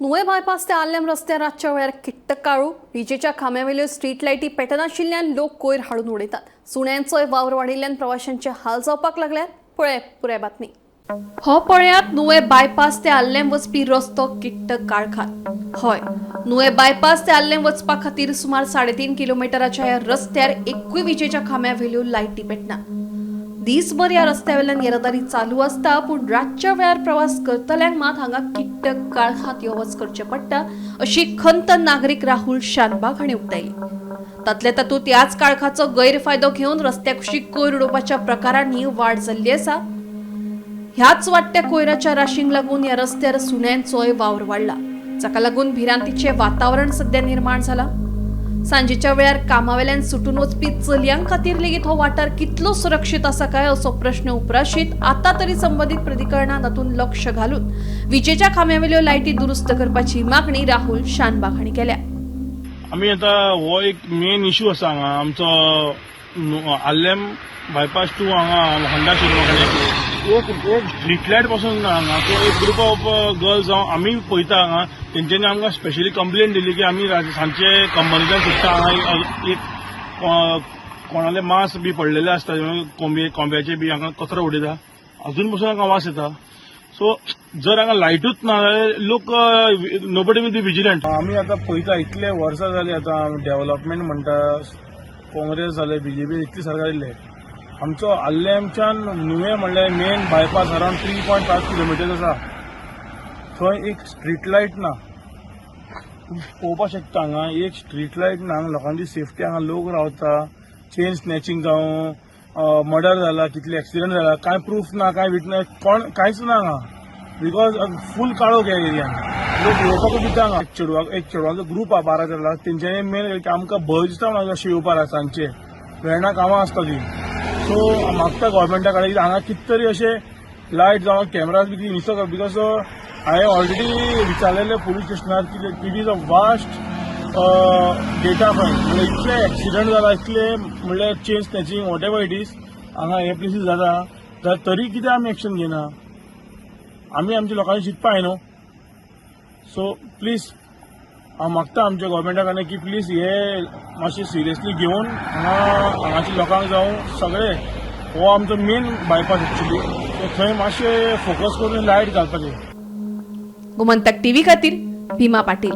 नुवे bypass ते आल्लेम रस्त्यार रातच्या वेळार किट्ट काळू विजेच्या खांब्यावेल्यो स्ट्रीट लायटी पेटनाशिल्ल्यान लोक कोयर हाडून उडयतात। सुण्यांचोय वावर वाडिल्ल्यान प्रवाशांचे हाल जावपाक लागल्यात। पळय पुराय बातमी। हो पळयात नुवे बायपास ते आल्लेम वचपी रस्तो किट्ट काळखात। हय, नुवे बायपास ते आल्लेम वचपा खातीर सुमार 3.5 किलोमीटराच्या ह्या रस्त्यार एकूय विजेच्या खांब्यावेल्यो लायटी पेटना। दिसभर या रस्त्यावेल्यान येरादारी चालू असता, पूण रातच्या वेळार प्रवास करतल्यांक मात हांगा किट्ट काळखात येवच करचे पडटा, अशी खंत नागरीक राहुल शानबाग हांणी उक्तायली। तातल्या तातूंत ह्याच काळखाचो गैरफायदो घेवन रस्त्या कुशीक कोयर उडोवपाच्या प्रकारांनी वाड जाल्ली आसा। ह्याच वाडट्या कोयराच्या राशींक लागून ह्या रस्त्यार सुण्यांचोय वावर वाडला, जाका लागून भिरांतीचे वातावरण सध्या निर्माण जाला। सांजेच्या वेळार कामावेल्यान सुटून वचपी चलयांक खातीर लेगीत हो वाठार कितलो सुरक्षीत आसा काय असो प्रश्न उपराशीत आता तरी संबंधित प्राधिकरणान तातूंत लक्ष घालून विजेच्या खांब्यावेल्यो लायटी दुरुस्त करपाची मागणी राहुल शानबाग हांणी केल्या। आमी आता हो एक मेन इश्यू आसा हांगा आमचो आल्लेम बायपास टू हांगा होंडा शोरूम एक स्ट्रीट लायट पासून हांगा तो एक ग्रुप ऑफ गर्ल्स आमी पळयता हांगा तेंच्यांनी आमकां स्पेशली कंप्लेन दिली की आमी सांजचे कंपनीच्यान सुट्टा हांगा एक कोणाले मांस बी पडलेले आसता कोंब्याचे बी हांगा कचरो उडयता, अजून पासून हांगा वास येता। सो जर हांगा लायटूच ना जाल्यार लोक नोबडी विल बी विजिलंट। आमी आतां पळयता इतले वर्सां जाली आतां डेव्हलपमेंट म्हणटा काँग्रेस जाले बीजेपी इतली सरकार येयले, आमचो आल्लेमच्यान नुवे म्हणल्यार मेन बायपास अरावंड 3.5 किलोमीटर आसा, थंय एक स्ट्रीट लायट ना। पळोवपाक शकता हांगा एक स्ट्रीट लायट ना, लोकांची सेफ्टी हांगा लोक रावता, चेन स्नॅचिंग जावं मर्डर जाला, कितले एक्सिडेंट जाला, काय प्रूफ ना, काय विटनेस कोण कांयच ना हांगा, बिकॉज फूल काळोख ह्या एरियान लोक येवपाकूच दिता हांगा। एक चेडवांचो ग्रूप आहा 12 तेंच्यांनी मेन आमकां भंय दिसता म्हणून अशें येवपाक सांजचे वेळना कामां आसता ती। सो मागता गव्हर्मेंटा कडेन हांगा कितें तरी अशें लायट जावं कॅमेराज बी इन्स्टॉल कर, बिकॉज हांवें ऑलरेडी विचारलेले पुलीस स्टेशनार की it is a vast data point, म्हणजे इतले एक्सिडंट जाला, इतले म्हणल्यार chain snatching what ever it is हांगा हे प्लेसीस जाता, तरी कितें आमी एक्शन घेना? आमी आमच्या लोकांनी शिकपा न्हू। सो प्लीज हांव मागता आमच्या गव्हर्मेंटा कडल्यान की प्लीज हे मातशें सिरियसली घेवन हांगाच्या लोकांक जावं सगळे, हो आमचो मेन बायपास एक्चुअली, सो थंय मातशें फोकस करून लायट घालपाचें। गोमंतक टीव्ही खातीर भीमा पाटील।